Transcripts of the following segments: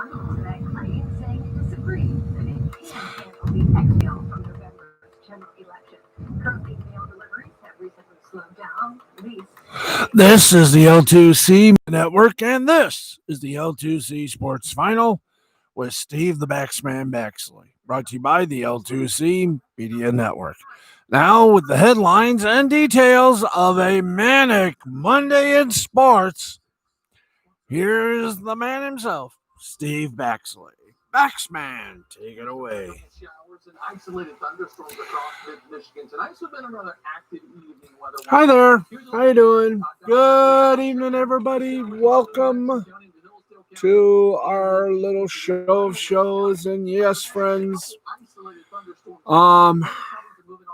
on today, claiming saying he disagrees that it can handle the exhale from November's general election. Currently, mail deliveries have recently slowed down, at least. This is the L2C Network, and this is the L2C Sports Final with Steve the Baxman Baxley, brought to you by the L2C Media Network. Now, with the headlines and details of a manic Monday in sports, here's the man himself, Steve Baxley. Baxman, take it away. Showers and isolated thunderstorms across mid-Michigan tonight. So been another active evening weather. Hi there. How you doing? Good evening, everybody. Welcome to our little show of shows. And yes, friends,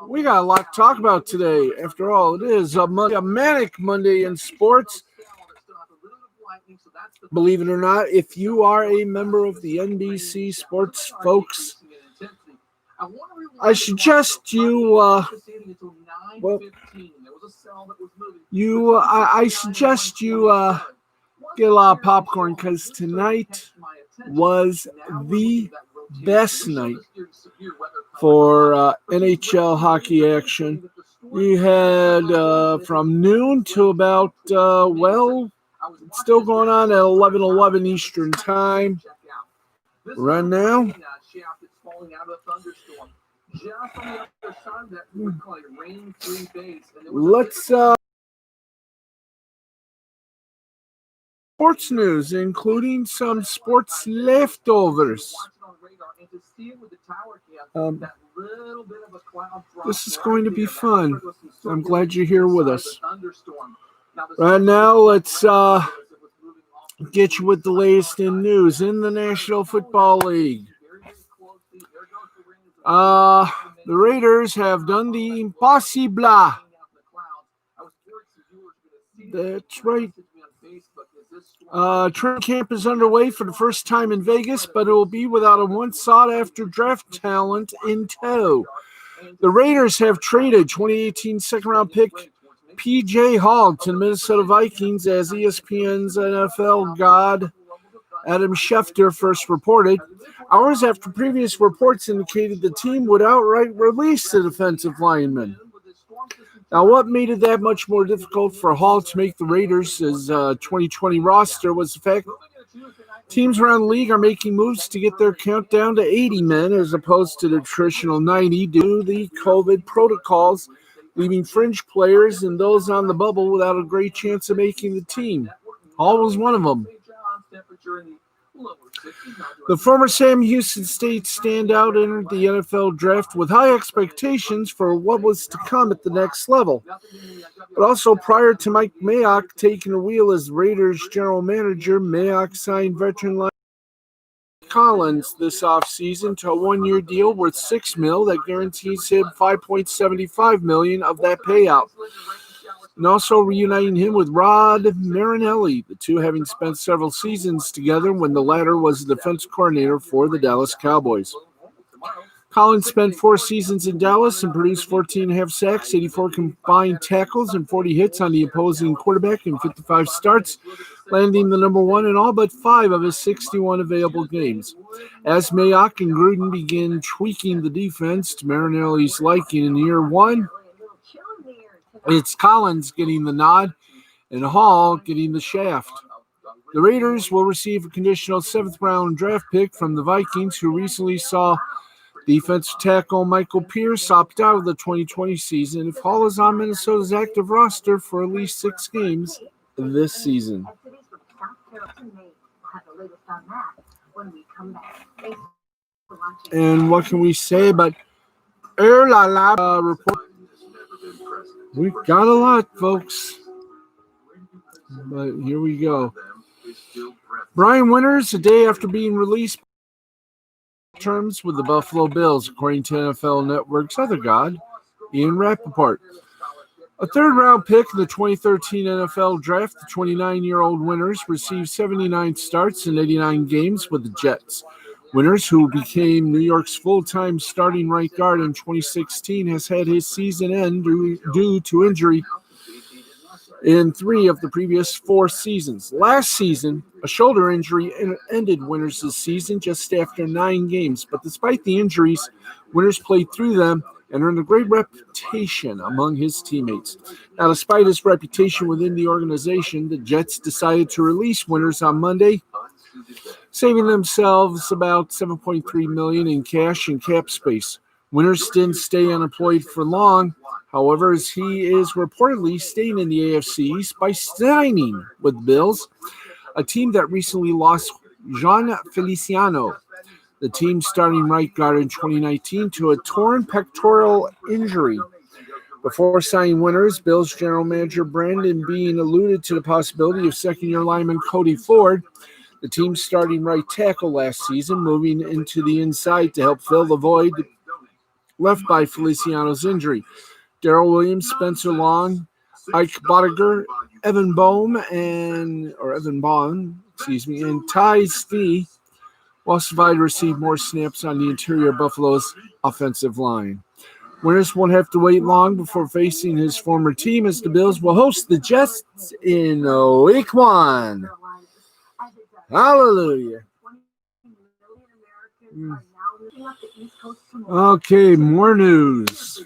we got a lot to talk about today. After all, it is a manic Monday in sports. Believe it or not, if you are a member of the NBC Sports folks, I suggest you, I suggest you get a lot of popcorn, because tonight was the best night for NHL hockey action. We had from noon to about, it's still going on at 11:11 Eastern Time. Right now, let's sports news, including some sports leftovers. This is going to be fun. I'm glad you're here with us. Right now, let's get you with the latest in news in the National Football League. The Raiders have done the impossible. That's right. Training camp is underway for the first time in Vegas, but it will be without a once sought-after draft talent in tow. The Raiders have traded 2018 second-round pick P.J. Hall to the Minnesota Vikings, as ESPN's NFL god Adam Schefter first reported, hours after previous reports indicated the team would outright release the defensive lineman. Now, what made it that much more difficult for Hall to make the Raiders' 2020 roster was the fact teams around the league are making moves to get their count down to 80 men as opposed to the traditional 90 due to the COVID protocols, leaving fringe players and those on the bubble without a great chance of making the team. Hall was one of them. The former Sam Houston State standout entered the NFL draft with high expectations for what was to come at the next level. But also prior to Mike Mayock taking the wheel as Raiders general manager, Mayock signed veteran linebacker Collins this offseason to a one-year deal worth $6 million that guarantees him $5.75 million of that payout, and also reuniting him with Rod Marinelli, the two having spent several seasons together when the latter was the defense coordinator for the Dallas Cowboys. Collins spent 4 seasons in Dallas and produced 14.5 sacks, 84 combined tackles, and 40 hits on the opposing quarterback in 55 starts, landing the number 1 in all but 5 of his 61 available games. As Mayock and Gruden began tweaking the defense to Marinelli's liking in year 1, it's Collins getting the nod and Hall getting the shaft. The Raiders will receive a conditional 7th-round draft pick from the Vikings, who recently saw defensive tackle Michael Pierce opt out of the 2020 season if Hall is on Minnesota's active roster for at least 6 games this season. And what can we say about report? We've got a lot, folks. But here we go. Brian Winters, a day after being released terms with the Buffalo Bills, according to NFL Network's other god, Ian Rappaport. A 3rd-round pick in the 2013 NFL Draft, the 29-year-old Winters received 79 starts in 89 games with the Jets. Winters, who became New York's full-time starting right guard in 2016, has had his season end due to injury in 3 of the previous 4 seasons. Last season, a shoulder injury ended Winters' season just after 9 games, but despite the injuries, Winters played through them and earned a great reputation among his teammates. Now, despite his reputation within the organization, the Jets decided to release Winters on Monday, saving themselves about $7.3 million in cash and cap space. Winters didn't stay unemployed for long, however, as he is reportedly staying in the AFC East by signing with the Bills, a team that recently lost Jean Feliciano, the team's starting right guard in 2019, to a torn pectoral injury. Before signing Winters, Bills general manager Brandon Beane alluded to the possibility of second-year lineman Cody Ford, the team's starting right tackle last season, moving into the inside to help fill the void left by Feliciano's injury. Darrell Williams, Spencer Long, Ike Bottiger, Evan Baum, and Ty Stee, while Survivor received more snaps on the interior of Buffalo's offensive line. Winters won't have to wait long before facing his former team, as the Bills will host the Jets in Week 1. Hallelujah. Okay, more news.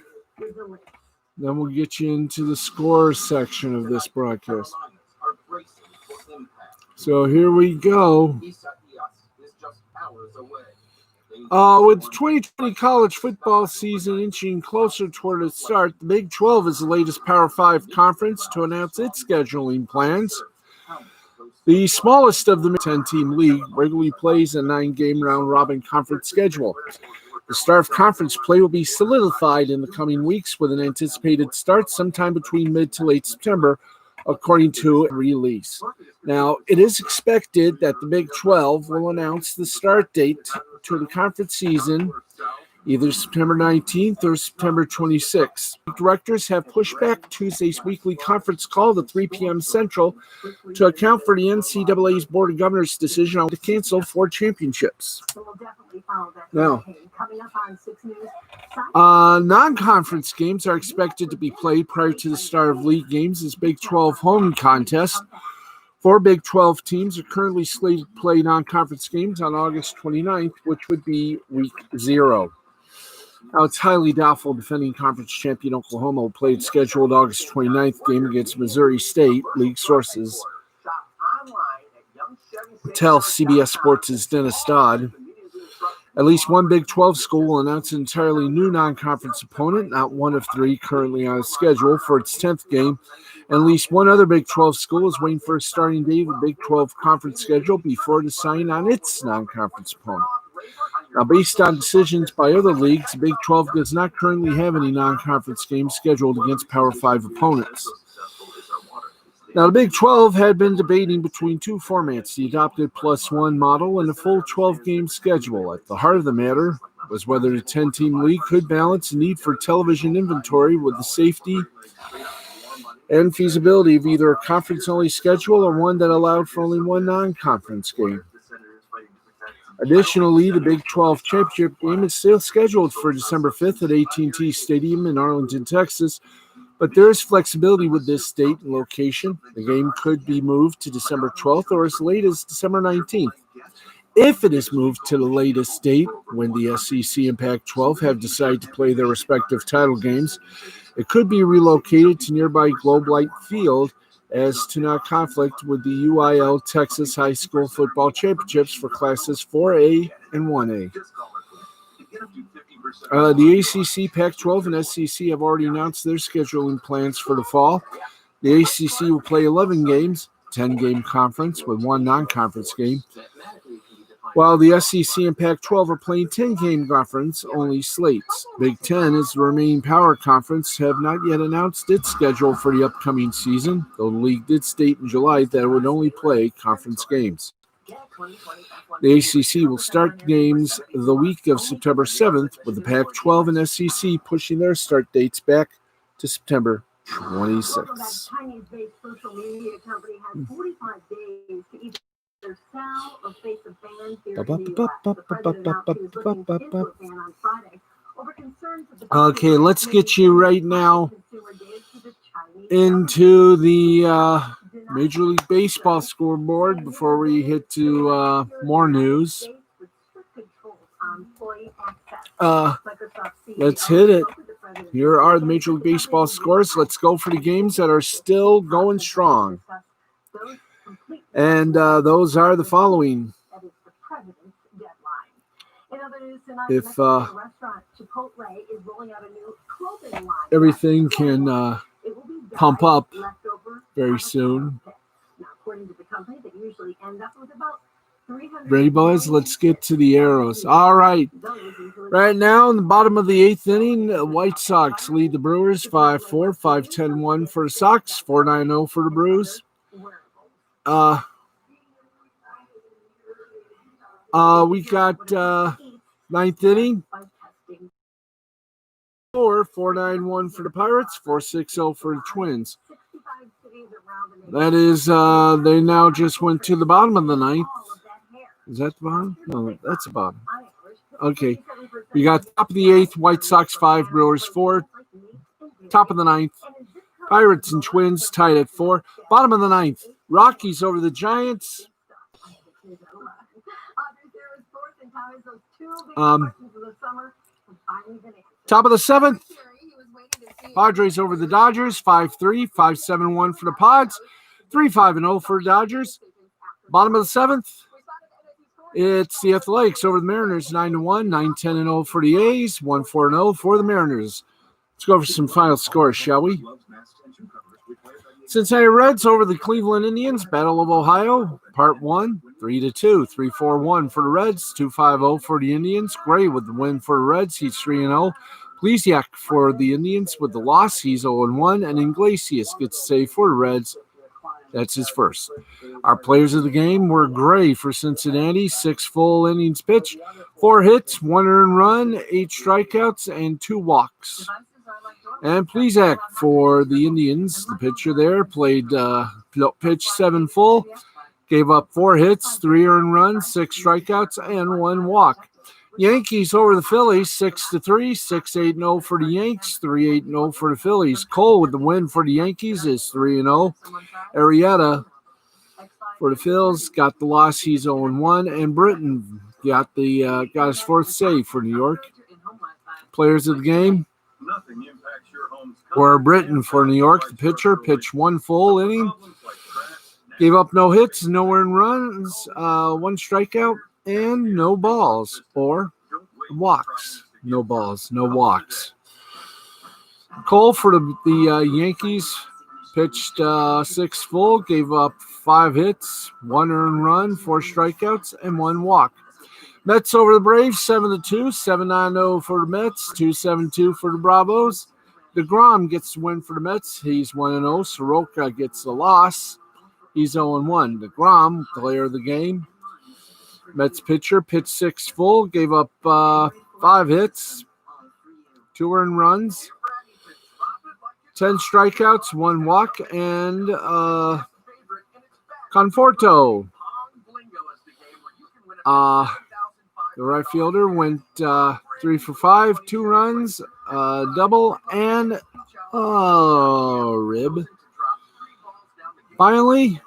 Then we'll get you into the score section of this broadcast. So here we go. With the 2020 college football season inching closer toward its start, the Big 12 is the latest Power 5 conference to announce its scheduling plans. The smallest of the 10-team league regularly plays a 9-game round-robin conference schedule. The start of conference play will be solidified in the coming weeks with an anticipated start sometime between mid to late September, according to a release. Now, it is expected that the Big 12 will announce the start date to the conference season either September 19th or September 26th. Directors have pushed back Tuesday's weekly conference call to 3 p.m. Central to account for the NCAA's Board of Governors' decision to cancel 4 championships. Now, non-conference games are expected to be played prior to the start of league games as Big 12 home contest. 4 Big 12 teams are currently slated to play non-conference games on August 29th, which would be Week 0. Now, it's highly doubtful defending conference champion Oklahoma will play its scheduled August 29th game against Missouri State, league sources tell CBS Sports' Dennis Dodd. At least one Big 12 school will announce an entirely new non-conference opponent, not one of 3 currently on its schedule, for its 10th game. At least one other Big 12 school is waiting for a starting date of the Big 12 conference schedule before deciding on its non-conference opponent. Now, based on decisions by other leagues, the Big 12 does not currently have any non-conference games scheduled against Power 5 opponents. Now, the Big 12 had been debating between 2 formats, the adopted +1 model and a full 12-game schedule. At the heart of the matter was whether the 10-team league could balance the need for television inventory with the safety and feasibility of either a conference-only schedule or one that allowed for only one non-conference game. Additionally, the Big 12 championship game is still scheduled for December 5th at AT&T Stadium in Arlington, Texas, but there is flexibility with this date and location. The game could be moved to December 12th or as late as December 19th. If it is moved to the latest date, when the SEC and Pac-12 have decided to play their respective title games, it could be relocated to nearby Globe Light Field as to not conflict with the UIL Texas High School Football Championships for Classes 4A and 1A. The ACC, Pac-12, and SEC have already announced their scheduling plans for the fall. The ACC will play 11 games, 10-game conference with 1 non-conference game, while the SEC and Pac-12 are playing 10-game conference-only slates. Big Ten, as the remaining power conference, have not yet announced its schedule for the upcoming season, though the league did state in July that it would only play conference games. The ACC will start games the week of September 7th, with the Pac-12 and SEC pushing their start dates back to September 26th. Okay, let's get you right now into the Major League Baseball scoreboard before we hit to more news. Let's hit it. Here are the Major League Baseball scores. Let's go for the games that are still going strong. And those are the following. If everything can pump up very soon. Ready, boys? Let's get to the arrows. All right. Right now, in the bottom of the 8th inning, the White Sox lead the Brewers 5-4, 5-10-1 for the Sox, 4-9-0 for the Brews. We got 9th inning. 4-9-1 for the Pirates, 4-6-0 for the Twins. That is, they now just went to the bottom of the 9th. Is that the bottom? No, that's the bottom. Okay. We got top of the 8th, White Sox 5, Brewers 4. Top of the 9th, Pirates and Twins tied at 4. Bottom of the 9th, Rockies over the Giants. Top of the 7th, Padres over the Dodgers, 5-3, 5-7-1 for the Pods, 3-5-0 for the Dodgers. Bottom of the 7th, it's the Athletics over the Mariners, 9-1, 9-10-0 for the A's, 1-4-0 for the Mariners. Let's go over some final scores, shall we? Cincinnati Reds over the Cleveland Indians, Battle of Ohio, Part 1, 3-2, 3-4-1 for the Reds, 2-5-0 for the Indians. Gray with the win for the Reds, he's 3-0. Pleasiak for the Indians with the loss, he's 0-1, and Iglesias gets saved for the Reds. That's his first. Our players of the game were Gray for Cincinnati, 6 full innings pitched, 4 hits, 1 earned run, 8 strikeouts, and 2 walks. And Plesac for the Indians, the pitcher there, pitched 7 full, gave up 4 hits, 3 earned runs, 6 strikeouts, and 1 walk. Yankees over the Phillies, 6-3, 6-8-0 for the Yanks, 3-8-0 for the Phillies. Cole with the win for the Yankees is 3-0. Arrieta for the Phils got the loss, he's 0-1, and Britton got his 4th save for New York. Players of the game were Britton for New York, the pitcher, pitched 1 full inning, gave up no hits, no earned runs, 1 strikeout, and no balls or walks. No balls, no walks. Cole for the Yankees pitched 6 full, gave up 5 hits, 1 earned run, 4 strikeouts, and 1 walk. Mets over the Braves, 7-2, 7-9-0 for the Mets, 2-7-2 for the Bravos. DeGrom gets the win for the Mets. He's 1-0. Soroka gets the loss. He's 0-1. DeGrom, player of the game. Mets pitcher pitched 6 full, gave up 5 hits, 2 earned runs, 10 strikeouts, 1 walk, and Conforto. The right fielder went 3 for 5, 2 runs, double, and rib. Finally,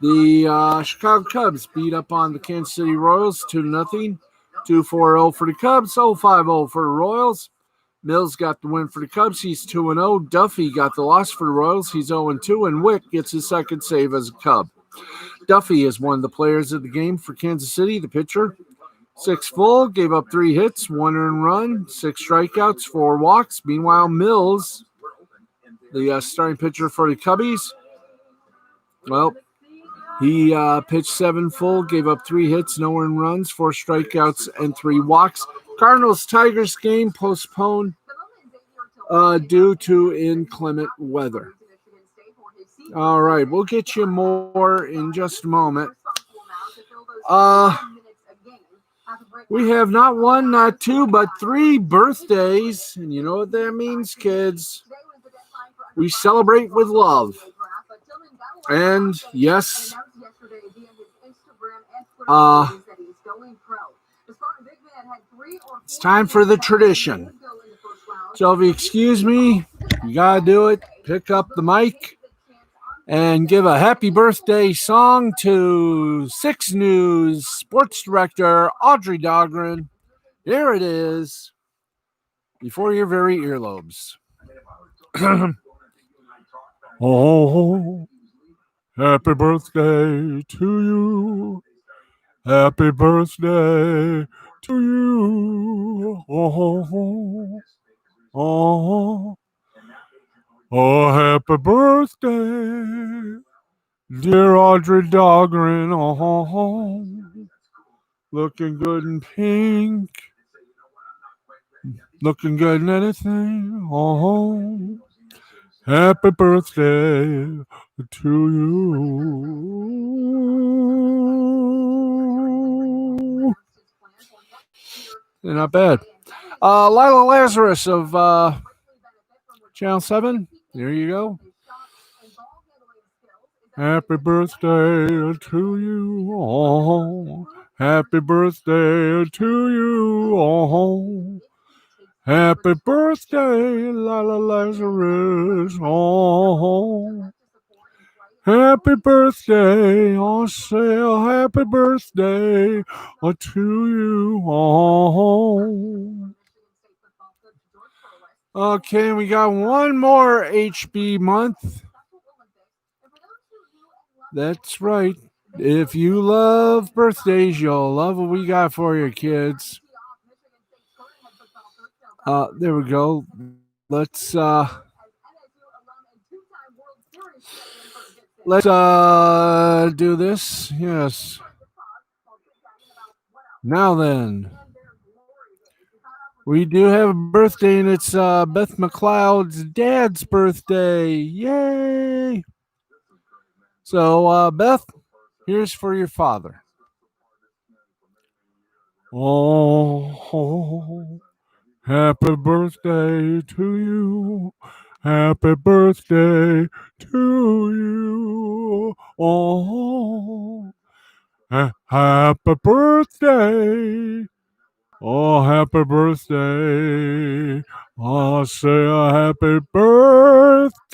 the Chicago Cubs beat up on the Kansas City Royals 2-0, 2-4-0 for the Cubs, 0-5-0 for the Royals. Mills got the win for the Cubs, he's 2-0. Duffy got the loss for the Royals, he's 0-2, and Wick gets his 2nd save as a Cub. Duffy is one of the players of the game for Kansas City, the pitcher. 6 full, gave up 3 hits, 1 earned run, 6 strikeouts, 4 walks. Meanwhile, Mills, the starting pitcher for the Cubbies, well, he pitched 7 full, gave up 3 hits, no earned runs, 4 strikeouts, and 3 walks. Cardinals-Tigers game postponed due to inclement weather. All right, we'll get you more in just a moment. We have not 1, not 2, but 3 birthdays. And you know what that means, kids? We celebrate with love. And yes, it's time for the tradition. So if you excuse me, you got to do it. pick up the mic and give a happy birthday song to 6 News Sports Director Audrey Dahlgren. Here it is, before your very earlobes. Oh, happy birthday to you. Happy birthday to you. Oh, happy birthday, dear Audrey Dahlgren. Oh, looking good in pink. Looking good in anything. Oh, happy birthday to you. Not bad. Lila Lazarus of Channel 7. There you go. Happy birthday to you. Oh, happy birthday to you. Oh, happy birthday, Lila Lazarus. Oh, happy birthday. I'll say a happy birthday to you. Oh. Okay, we got one more HB month. That's right. If you love birthdays, you'll love what we got for you, kids. There we go. Let's do this. Yes. Now then, we do have a birthday, and it's Beth Mccloud's dad's birthday. Yay! So, Beth, here's for your father. Oh, happy birthday to you. Happy birthday to you. Oh, happy birthday. Oh, happy birthday. I'll say a happy birthday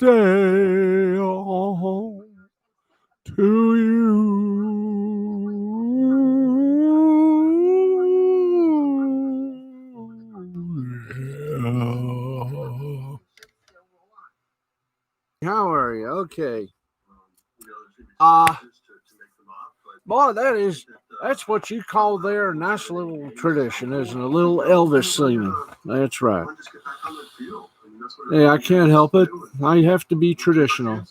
to you. How are you? Okay. Boy, that's what you call their nice little tradition, isn't it? A little Elvis singing. That's right. Yeah, I can't help it. I have to be traditional.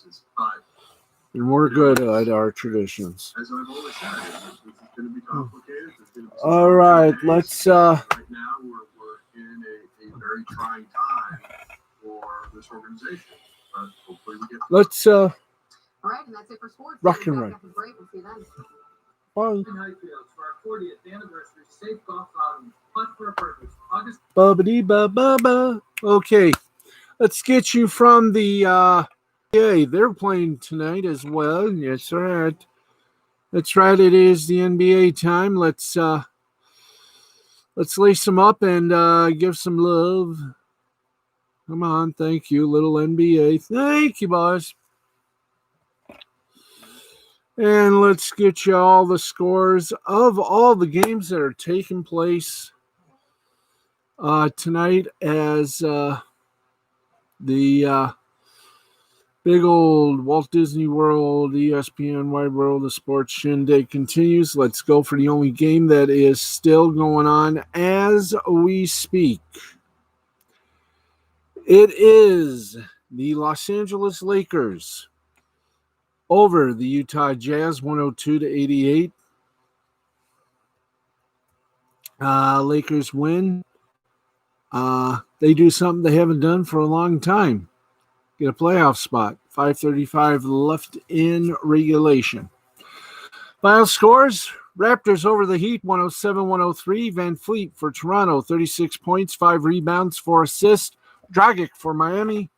And we're good at our traditions. All right, let's right now we're in a very trying time for this organization. But hopefully we get let's all right, and that's it for sports. rock and roll. Bye. for our 40th anniversary safe golf outing, Putt for a Purpose, August. Ba-ba-dee-ba-ba-ba. Okay, let's get you from the NBA. They're playing tonight as well. Yes, right. That's right. It is the NBA time. Let's lace them up and give some love. Come on, thank you, little NBA. Thank you, boys. And let's get you all the scores of all the games that are taking place tonight as the big old Walt Disney World, ESPN Wide World of Sports shindig continues. Let's go for the only game that is still going on as we speak. It is the Los Angeles Lakers over the Utah Jazz, 102-88. Lakers win. They do something they haven't done for a long time. Get a playoff spot. 5:35 left in regulation. Final scores. Raptors over the Heat, 107-103. Van Fleet for Toronto, 36 points, 5 rebounds, 4 assists. Dragic for Miami,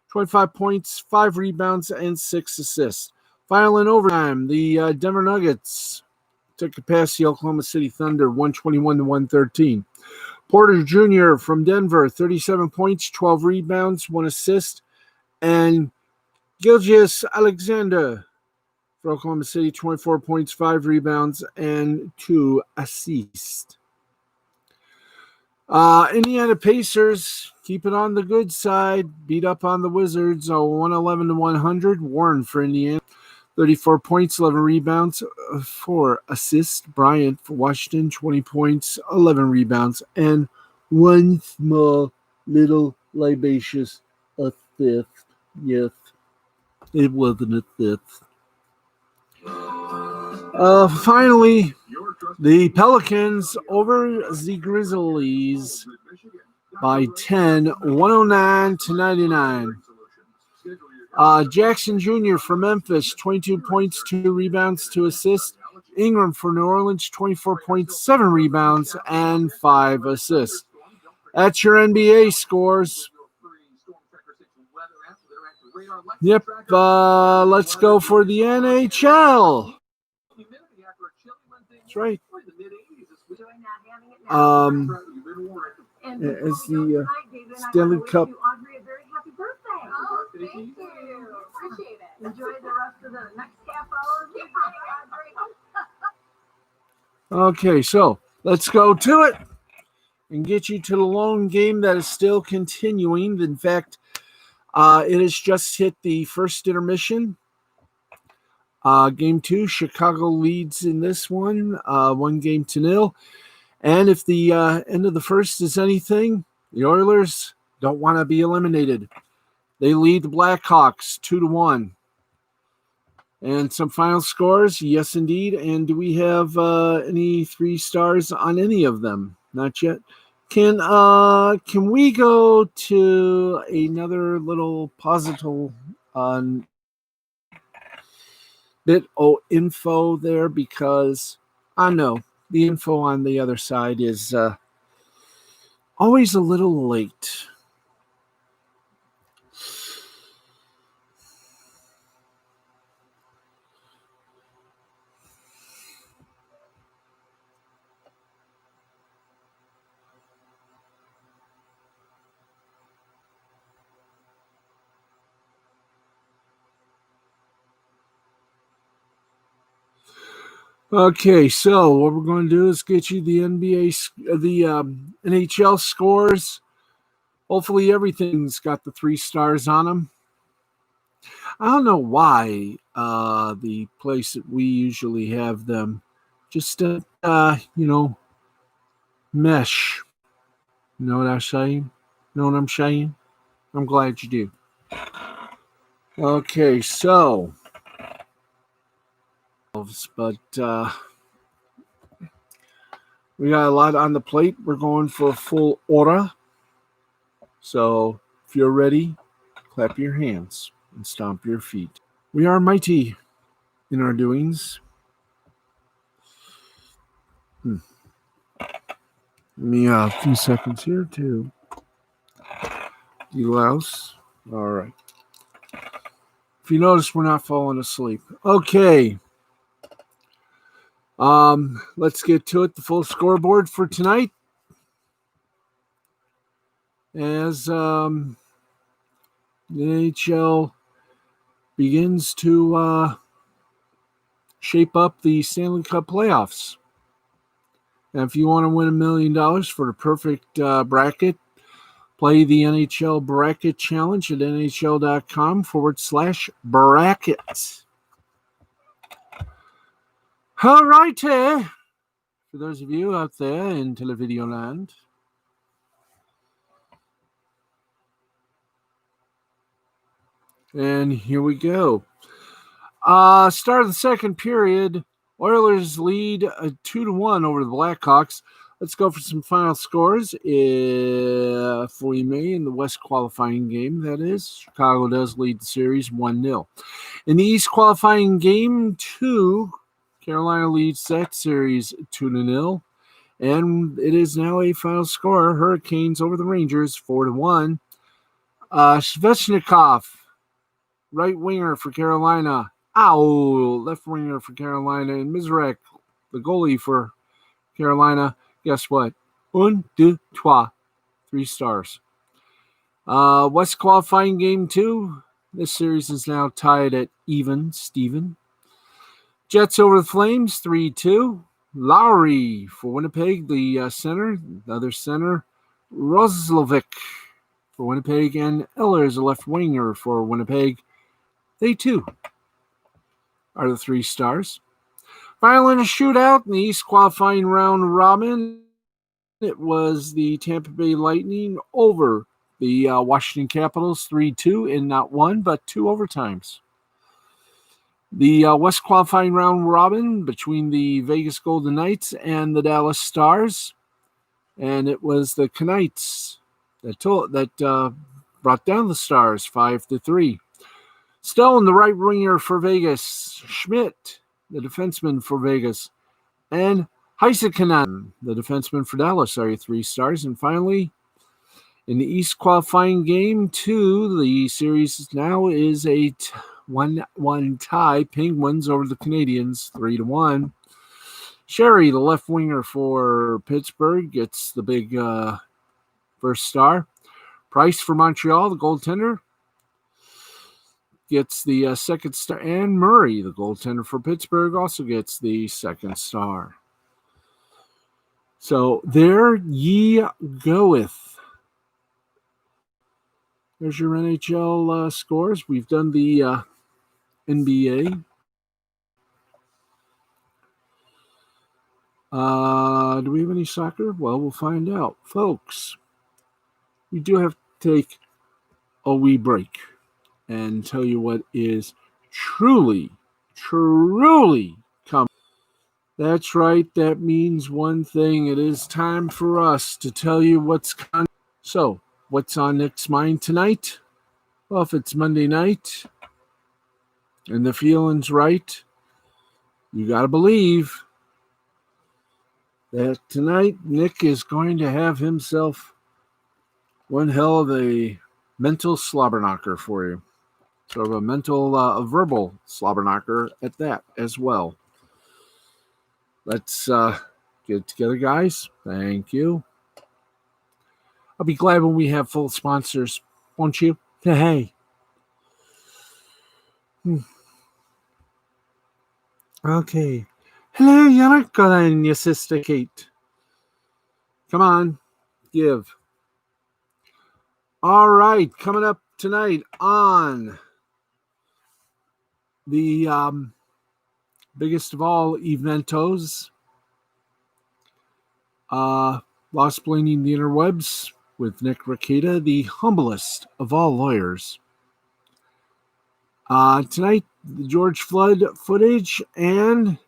25 points, 5 rebounds, and 6 assists. Final in overtime, the Denver Nuggets took it past the Oklahoma City Thunder, 121-113. Porter Jr. from Denver, 37 points, 12 rebounds, 1 assist. And Gilgeous Alexander for Oklahoma City, 24 points, 5 rebounds, and 2 assists. Indiana Pacers keep it on the good side, beat up on the Wizards, 111-100. Warren for Indiana, 34 points, 11 rebounds, 4 assists. Bryant for Washington, 20 points, 11 rebounds, and 1 small little libacious assist. Yes, it wasn't a fifth. Finally, the Pelicans over the Grizzlies by 10, 109-99. Jackson Jr. for Memphis, 22 points, 2 rebounds, 2 assists. Ingram for New Orleans, 24 points, 7 rebounds, and 5 assists. That's your NBA scores. Yep, let's go for the NHL. That's right. It's the Stanley Cup. Oh, thank you. Appreciate it. Enjoy the rest of the next half hour. Okay, so let's go to it and get you to the lone game that is still continuing. In fact, it has just hit the first intermission. Game 2, Chicago leads in this one, 1-0. And if the end of the first is anything, the Oilers don't want to be eliminated. They lead the Blackhawks 2-1. And some final scores, yes, indeed. And do we have any 3 stars on any of them? Not yet. Can we go to another little positive bit of info there, because I know the info on the other side is always a little late. Okay, so what we're going to do is get you the NHL scores. Hopefully everything's got the 3 stars on them. I don't know why the place that we usually have them just mesh. You know what I'm saying? Know what I'm saying? I'm glad you do. Okay, so but we got a lot on the plate. We're going for full order. So if you're ready, clap your hands and stomp your feet. We are mighty in our doings. Give me a few seconds here to delouse. All right. If you notice, we're not falling asleep. Okay. Let's get to it. The full scoreboard for tonight. As the NHL begins to shape up the Stanley Cup playoffs. And if you want to win $1 million for the perfect bracket, play the NHL Bracket Challenge at nhl.com/bracket. All righty. For those of you out there in Televideo land. And here we go. Start of the second period. Oilers lead 2-1 over the Blackhawks. Let's go for some final scores. If we may, in the West qualifying game, that is. Chicago does lead the series 1-0. In the East qualifying game 2, Carolina leads that series 2-0. And it is now a final score. Hurricanes over the Rangers 4-1. Svechnikov, right winger for Carolina. Left winger for Carolina. And Mizrek, the goalie for Carolina. Guess what? 1, 2, 3 stars. West qualifying game 2. This series is now tied at Steven. Jets over the Flames, 3-2. Lowry for Winnipeg, the center. The other center, Roslovic for Winnipeg, and Ehlers, a left winger for Winnipeg. They, too, are the 3 stars. Finally, in a shootout in the East qualifying round robin, it was the Tampa Bay Lightning over the Washington Capitals, 3-2 in not 1, but 2 overtimes. The West qualifying round robin between the Vegas Golden Knights and the Dallas Stars, and it was the Knights that brought down the Stars 5-3. Still in the right winger for Vegas, Schmidt, the defenseman for Vegas, and Heiskanen, the defenseman for Dallas, are 3 stars. And finally, in the East qualifying game 2, the series now is a 1-1 tie. Penguins over the Canadiens, 3-1. Sherry, the left winger for Pittsburgh, gets the big first star. Price for Montreal, the goaltender, gets the second star. And Murray, the goaltender for Pittsburgh, also gets the second star. So there ye goeth. There's your NHL scores. We've done the NBA. Do we have any soccer? Well, we'll find out. Folks, we do have to take a wee break and tell you what is truly coming. That's right. That means one thing. It is time for us to tell you what's coming. So, what's on Nick's mind tonight? Well, if it's Monday night and the feeling's right, you got to believe that tonight Nick is going to have himself one hell of a mental slobber knocker for you. Sort of a mental, a verbal slobber knocker at that as well. Let's get it together, guys. Thank you. I'll be glad when we have full sponsors, won't you? Hey. Okay. Hello, Yannick and your sister Kate. Come on, give. All right, coming up tonight on the biggest of all eventos, Lost Blaming the Interwebs with Nick Rakita, the humblest of all lawyers. Tonight, the George Floyd footage and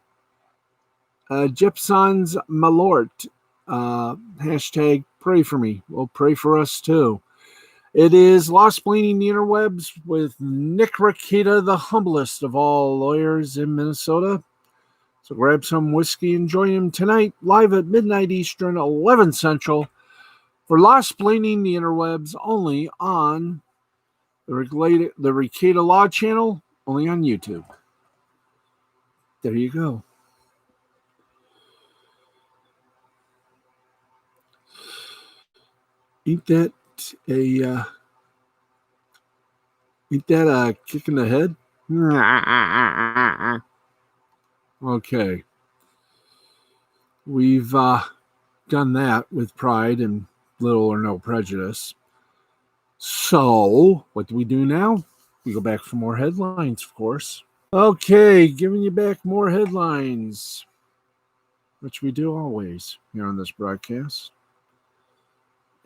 Jepson's Malort. Hashtag pray for me. Well, pray for us too. It is Lost Blaming the Interwebs with Nick Rakita, the humblest of all lawyers in Minnesota. So grab some whiskey and join him tonight, live at midnight Eastern, 11 Central, for Lost Blaming the Interwebs, only on the Rakita Law channel, only on YouTube. There you go. Ain't that a kick in the head? Okay. We've done that with pride and little or no prejudice. So, what do we do now? We go back for more headlines, of course. Okay, giving you back more headlines, which we do always here on this broadcast.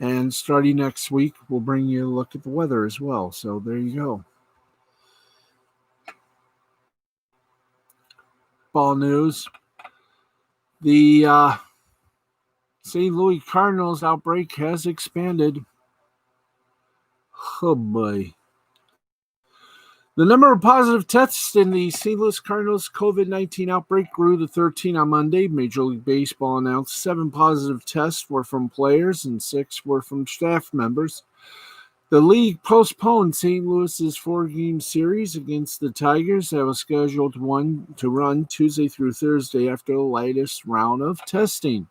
And starting next week, we'll bring you a look at the weather as well. So there you go. Ball news. The St. Louis Cardinals outbreak has expanded. Oh boy. The number of positive tests in the St. Louis Cardinals COVID-19 outbreak grew to 13 on Monday. Major League Baseball announced 7 positive tests were from players and 6 were from staff members. The league postponed St. Louis's 4-game series against the Tigers that was scheduled to run Tuesday through Thursday after the latest round of testing.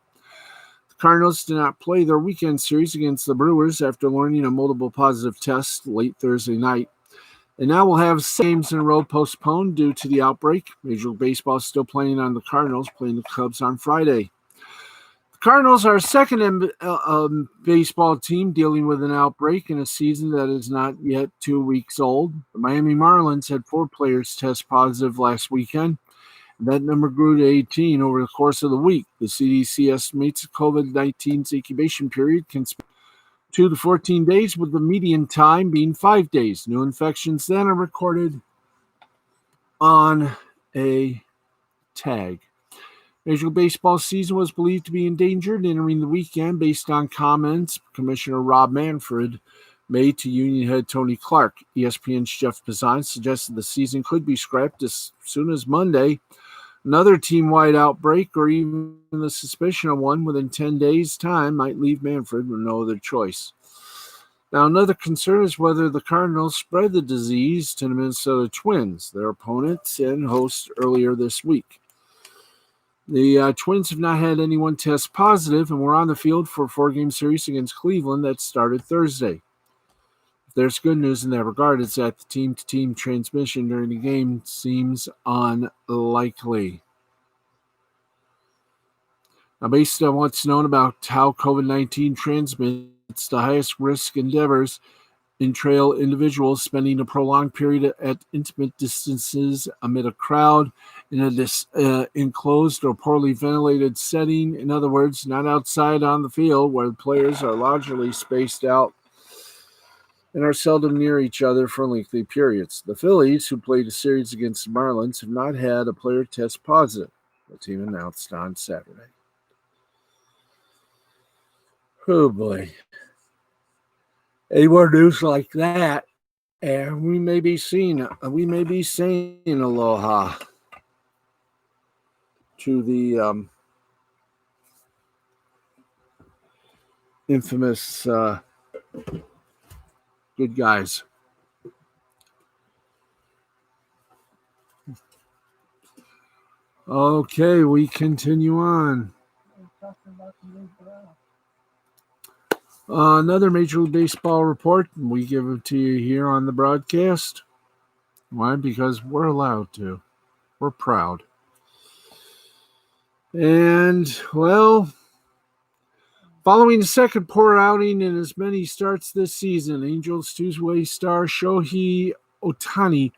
The Cardinals did not play their weekend series against the Brewers after learning of multiple positive tests late Thursday night. And now we'll have 6 games in a row postponed due to the outbreak. Major League Baseball is still playing on the Cardinals, playing the Cubs on Friday. The Cardinals are second baseball team dealing with an outbreak in a season that is not yet 2 weeks old. The Miami Marlins had 4 players test positive last weekend. That number grew to 18 over the course of the week. The CDC estimates COVID-19's incubation period can span 2 to 14 days, with the median time being 5 days. New infections then are recorded on a tag. Major League Baseball season was believed to be endangered entering the weekend based on comments Commissioner Rob Manfred made to Union head Tony Clark. ESPN's Jeff Bezos suggested the season could be scrapped as soon as Monday. Another team-wide outbreak, or even the suspicion of one within 10 days' time, might leave Manfred with no other choice. Now, another concern is whether the Cardinals spread the disease to the Minnesota Twins, their opponents and hosts earlier this week. The Twins have not had anyone test positive and were on the field for a 4-game series against Cleveland that started Thursday. If there's good news in that regard, it's that the team-to-team transmission during the game seems unlikely. Now, based on what's known about how COVID-19 transmits, the highest risk endeavors entail individuals spending a prolonged period at intimate distances amid a crowd in a enclosed or poorly ventilated setting. In other words, not outside on the field where players are largely spaced out and are seldom near each other for lengthy periods. The Phillies, who played a series against the Marlins, have not had a player test positive, the team announced on Saturday. Oh boy. Any more news like that, and we may be saying aloha to the infamous good guys. Okay, we continue on. Another Major League Baseball report. We give it to you here on the broadcast. Why? Because we're allowed to. We're proud. And, well, following the second poor outing in as many starts this season, Angels two-way star Shohei Ohtani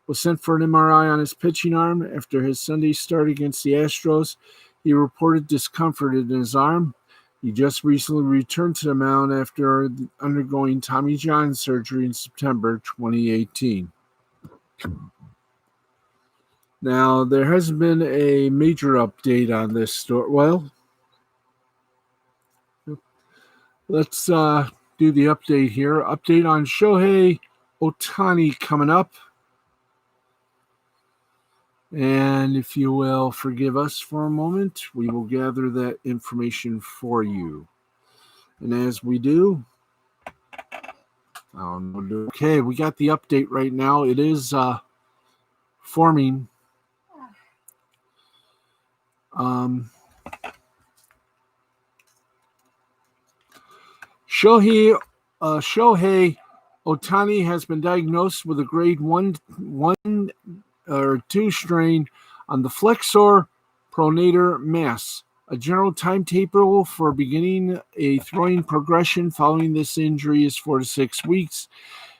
was sent for an MRI on his pitching arm after his Sunday start against the Astros. He reported discomfort in his arm. He just recently returned to the mound after undergoing Tommy John surgery in September 2018. Now, there hasn't been a major update on this story. Well, let's do the update here. Update on Shohei Ohtani coming up. And if you will forgive us for a moment, we will gather that information for you. And as we do, okay, we got the update right now. It is forming. Shohei Ohtani has been diagnosed with a grade 1 or 2 strain on the flexor pronator mass. A general timetable for beginning a throwing progression following this injury is 4 to 6 weeks.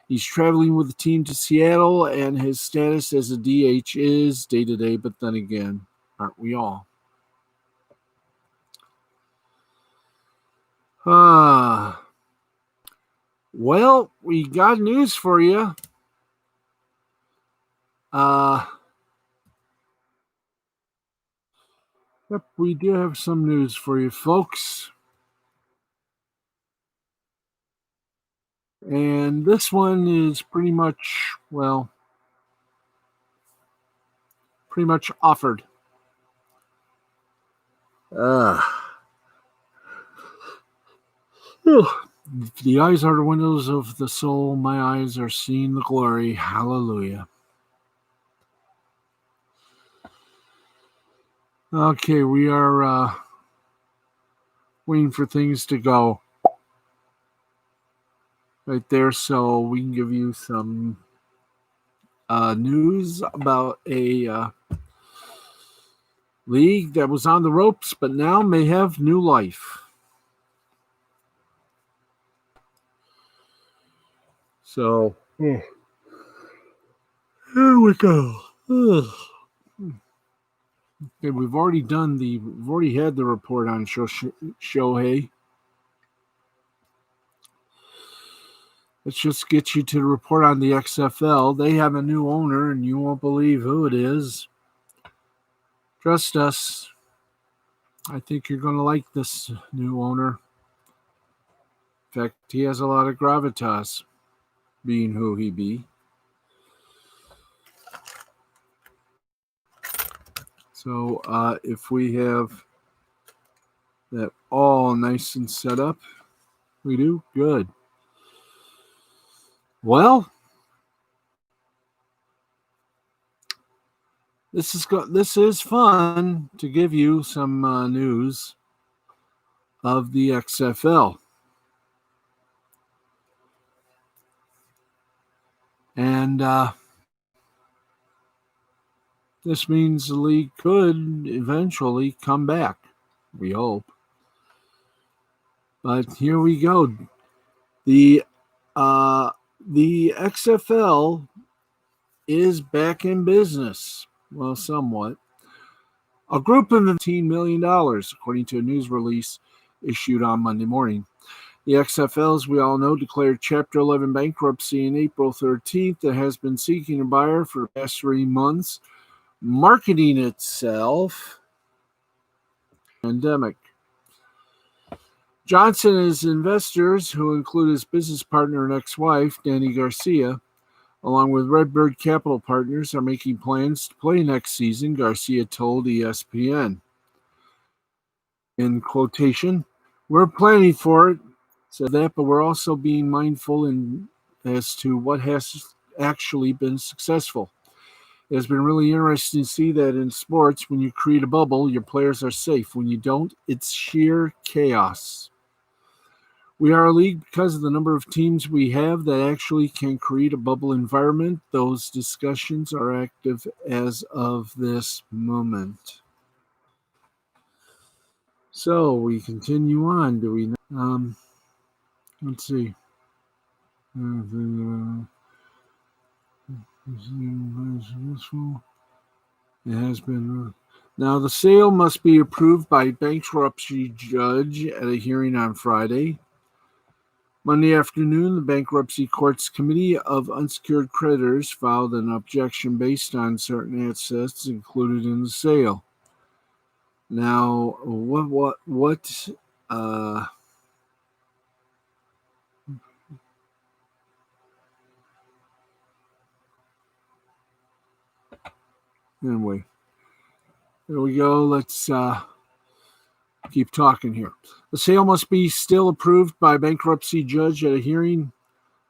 He's traveling with the team to Seattle, and his status as a DH is day-to-day, but then again, aren't we all? Well, we got news for you. Yep, we do have some news for you, folks. And this one is pretty much offered. If the eyes are the windows of the soul, my eyes are seeing the glory. Hallelujah. Okay, we are waiting for things to go right there so we can give you some news about a league that was on the ropes but now may have new life. So, here we go. Okay, we've already had the report on Shohei. Let's just get you to the report on the XFL. They have a new owner, and you won't believe who it is. Trust us. I think you're going to like this new owner. In fact, he has a lot of gravitas, being who he be. So if we have that all nice and set up, we do good. Well, this is fun to give you some news of the XFL. And this means the league could eventually come back. We hope. But here we go. The XFL is back in business. Well, somewhat. A group of $15 million, according to a news release issued on Monday morning. The XFL, as we all know, declared Chapter 11 bankruptcy on April 13th and has been seeking a buyer for the past 3 months, marketing itself pandemic. Johnson and his investors, who include his business partner and ex-wife, Danny Garcia, along with Redbird Capital Partners, are making plans to play next season, Garcia told ESPN. In quotation, "We're planning for it," said that, but we're also being mindful as to what has actually been successful. It has been really interesting to see that in sports, when you create a bubble, your players are safe. When you don't, it's sheer chaos. We are a league because of the number of teams we have that actually can create a bubble environment. Those discussions are active as of this moment. So we continue on. Do we? Let's see. It has been. Now the sale must be approved by bankruptcy judge at a hearing on Friday. Monday afternoon, the Bankruptcy Court's Committee of Unsecured Creditors filed an objection based on certain assets included in the sale. Now, anyway, there we go. Let's keep talking here. The sale must be still approved by a bankruptcy judge at a hearing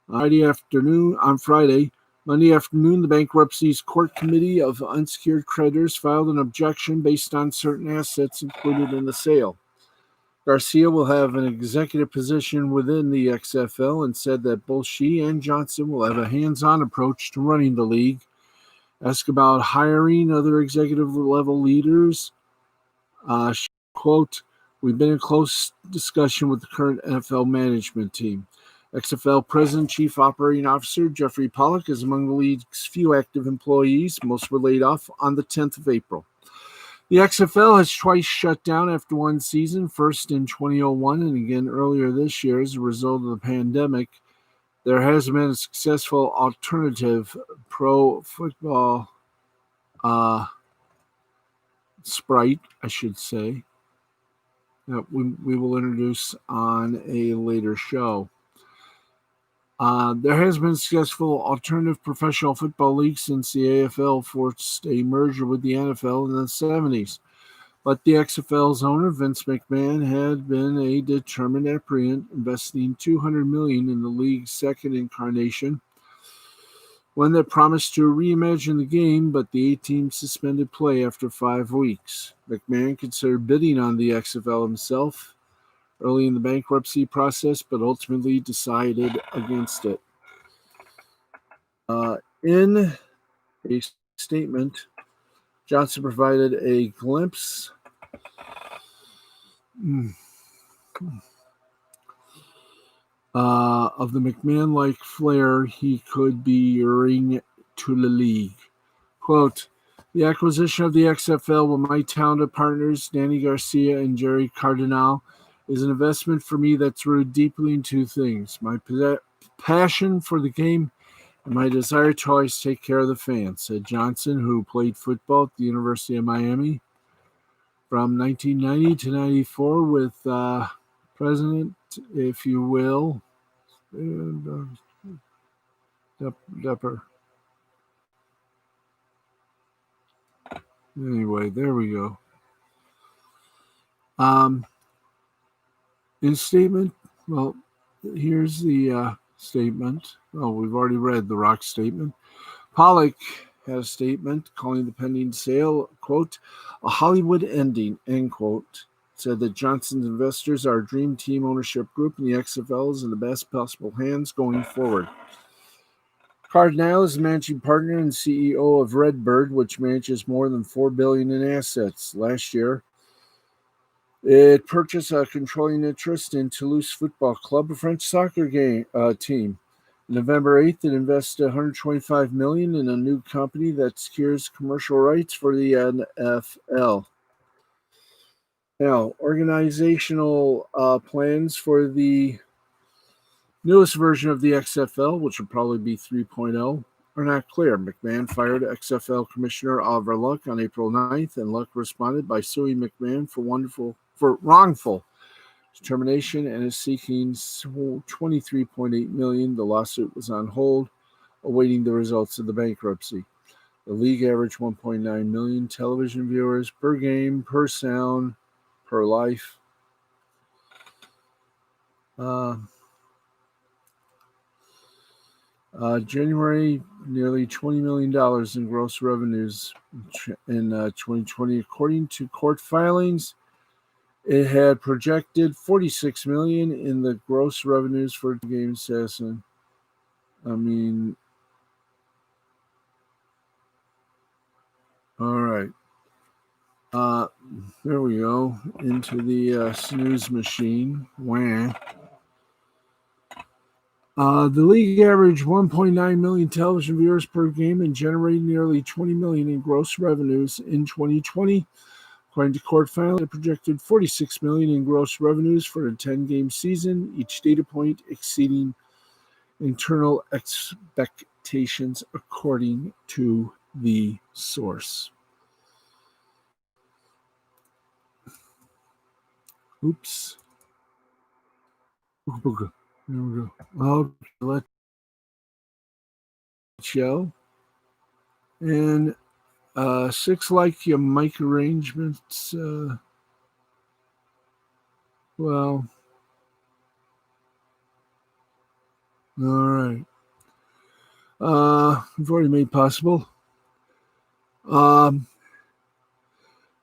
on Friday. Monday afternoon, the Bankruptcy's Court Committee of Unsecured Creditors filed an objection based on certain assets included in the sale. Garcia will have an executive position within the XFL and said that both she and Johnson will have a hands-on approach to running the league. Asked about hiring other executive-level leaders, she, quote, "We've been in close discussion with the current NFL management team. XFL President Chief Operating Officer Jeffrey Pollock is among the league's few active employees. Most were laid off on the 10th of April. The XFL has twice shut down after one season, first in 2001 and again earlier this year as a result of the pandemic. There has been a successful alternative pro football sprite, I should say, that we will introduce on a later show. There has been a successful alternative professional football league since the AFL forced a merger with the NFL in the 70s. But the XFL's owner, Vince McMahon, had been a determined apprehend, investing $200 million in the league's second incarnation, one that promised to reimagine the game, but the 8 teams suspended play after 5 weeks. McMahon considered bidding on the XFL himself early in the bankruptcy process, but ultimately decided against it. In a statement, Johnson provided a glimpse of the McMahon-like flair he could bring to the league. Quote, the acquisition of the XFL with my talented partners, Danny Garcia and Jerry Cardinal, is an investment for me that's rooted deeply in two things: my passion for the game and my desire to always take care of the fans, said Johnson, who played football at the University of Miami from 1990 to 94 with President, if you will, Depper. Anyway, there we go. In statement, well, here's the statement. Oh, we've already read the Rock statement. Pollock had a statement calling the pending sale, quote, a Hollywood ending, end quote. Said that Johnson's investors are a dream team ownership group and the XFL is in the best possible hands going forward. Cardinal is managing partner and CEO of Redbird, which manages more than $4 billion in assets. Last year, it purchased a controlling interest in Toulouse Football Club, a French soccer team. November 8th, it invested $125 million in a new company that secures commercial rights for the NFL. Now, organizational plans for the newest version of the XFL, which will probably be 3.0, are not clear. McMahon fired XFL Commissioner Oliver Luck on April 9th, and Luck responded by suing McMahon for wrongful termination and is seeking $23.8 million. The lawsuit was on hold, awaiting the results of the bankruptcy. The league averaged 1.9 million television viewers per game, per sound, per life. January, nearly $20 million in gross revenues in 2020. According to court filings, it had projected $46 million in the gross revenues for game season. I mean, all right. There we go. Into the snooze machine. Wah. The league averaged 1.9 million television viewers per game and generated nearly $20 million in gross revenues in 2020. According to court filing, it projected $46 million in gross revenues for a 10-game season, each data point exceeding internal expectations, according to the source. Oops. There we go. Okay, let's show. And 6 like your mic arrangements. Well, all right. We've already made possible.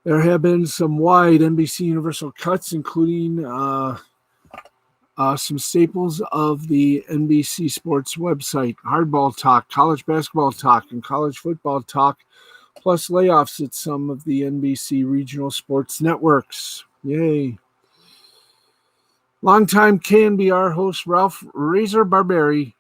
There have been some wide NBC Universal cuts, including some staples of the NBC Sports website: hardball talk, college basketball talk, and college football talk, plus layoffs at some of the NBC regional sports networks. Yay. Longtime KNBR host Ralph Razor Barbieri,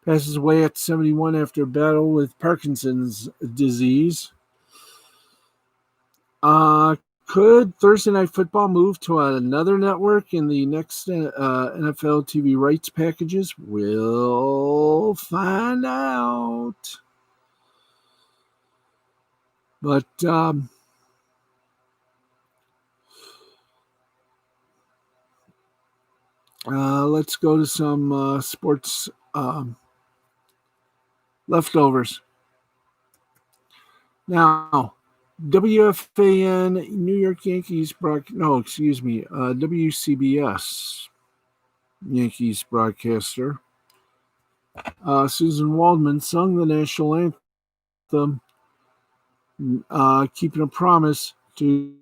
passes away at 71 after a battle with Parkinson's disease. Could Thursday Night Football move to another network in the next NFL TV rights packages? We'll find out. But let's go to some sports leftovers. Now, WFAN New York Yankees WCBS Yankees broadcaster Susan Waldman sung the national anthem them, keeping a promise to.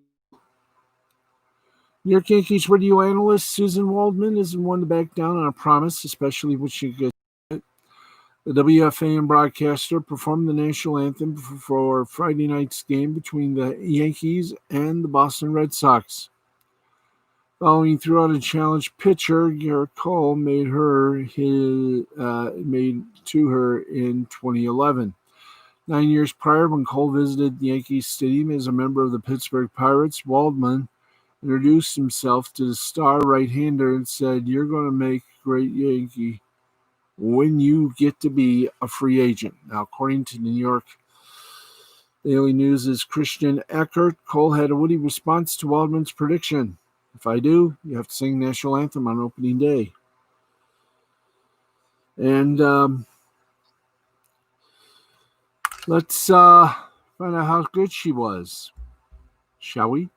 New York Yankees radio analyst Susan Waldman isn't one to back down on a promise, especially when she gets it. The WFAN broadcaster performed the national anthem for Friday night's game between the Yankees and the Boston Red Sox. Following threw out a challenge pitcher, Garrett Cole made to her in 2011. 9 years prior, when Cole visited Yankee Stadium as a member of the Pittsburgh Pirates, Waldman introduced himself to the star right-hander and said, "You're going to make a great Yankee when you get to be a free agent." Now, according to New York Daily News' Christian Eckert, Cole had a witty response to Waldman's prediction. "If I do, you have to sing national anthem on opening day." And let's find out how good she was, shall we?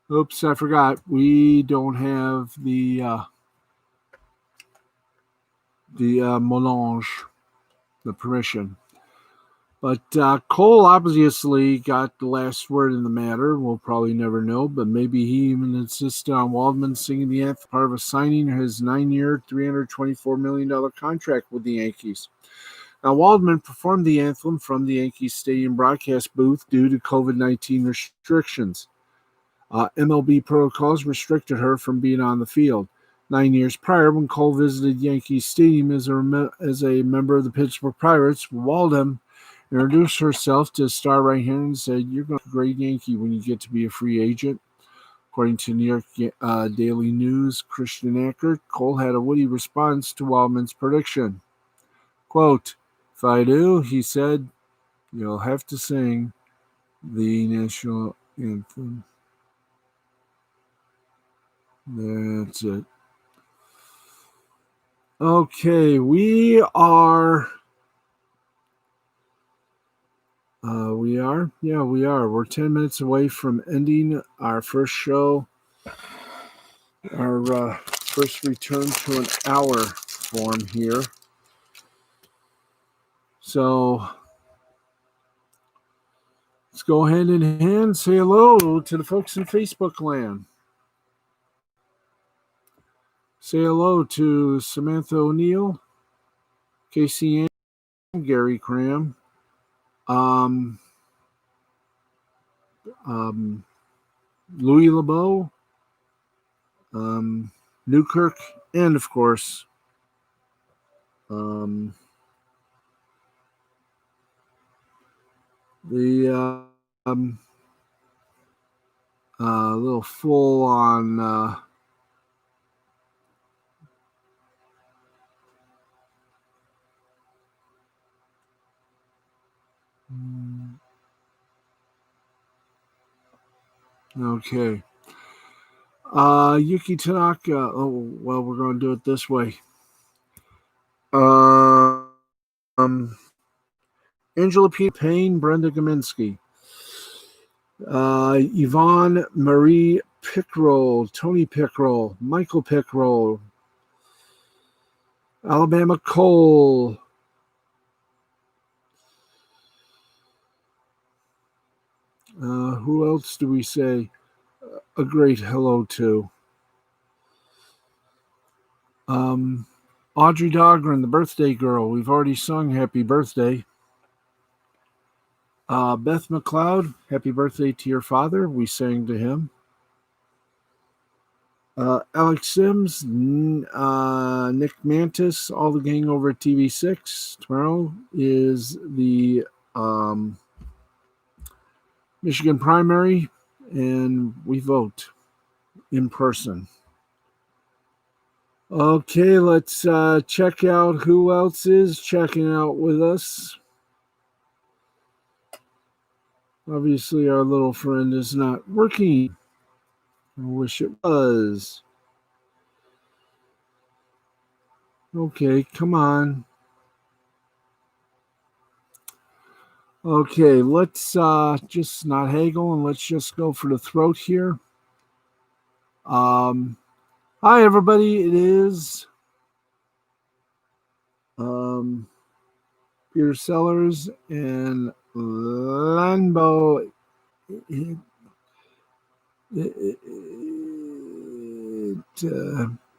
Oops, I forgot. We don't have the melange, the permission. But Cole obviously got the last word in the matter. We'll probably never know, but maybe he even insisted on Waldman singing the anthem, part of a signing his 9-year, $324 million contract with the Yankees. Now, Waldman performed the anthem from the Yankee Stadium broadcast booth due to COVID-19 restrictions. MLB protocols restricted her from being on the field. 9 years prior, when Cole visited Yankee Stadium as a member of the Pittsburgh Pirates, Waldman introduced herself to star right-hander and said, "You're going to be a great Yankee when you get to be a free agent." According to New York Daily News, Christian Eckert, Cole had a witty response to Waldman's prediction. Quote, "If I do," he said, "you'll have to sing the national anthem." That's it. Okay, we are. We are. We're 10 minutes away from ending our first show, our first return to an hour form here. So let's go hand in hand, say hello to the folks in Facebook land. Say hello to Samantha O'Neill, Casey Ann, Gary Cram, Louis LeBeau, Newkirk, and of course, the little full on okay. Yuki Tanaka. Oh, well, we're going to do it this way. Angela P. Payne, Brenda Gaminsky, Yvonne Marie Pickrell, Tony Pickrell, Michael Pickrell, Alabama Cole, who else do we say a great hello to? Audrey Dahlgren, the birthday girl. We've already sung happy birthday. Beth Mccloud, happy birthday to your father. We sang to him. Alex Sims, Nick Mantis, all the gang over at TV6. Tomorrow is the Michigan primary, and we vote in person. Okay, let's check out who else is checking out with us. Obviously, our little friend is not working. I wish it was. Okay, come on. Okay, let's just not haggle and let's just go for the throat here. Hi, everybody. It is Beer Cellars and Lambo. It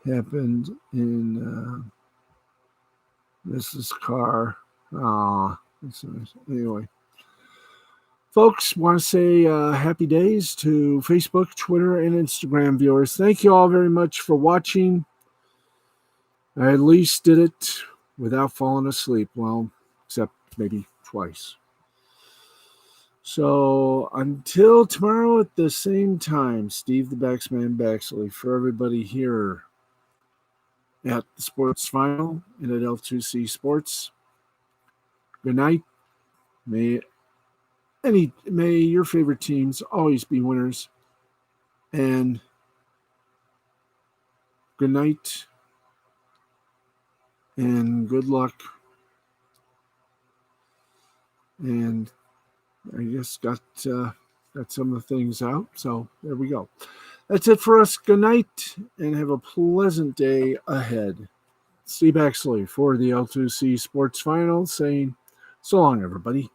happened in Mrs. Carr. That's nice. Anyway, folks, want to say happy days to Facebook, Twitter, and Instagram viewers. Thank you all very much for watching. I at least did it without falling asleep. Well, except maybe twice. So until tomorrow at the same time, Steve the Baxman Baxley for everybody here at the Sports Final and at L2C Sports. Good night. May your favorite teams always be winners. And good night and good luck. And I guess got some of the things out. So there we go. That's it for us. Good night and have a pleasant day ahead. Steve Baxley for the L2C Sports Final saying so long, everybody.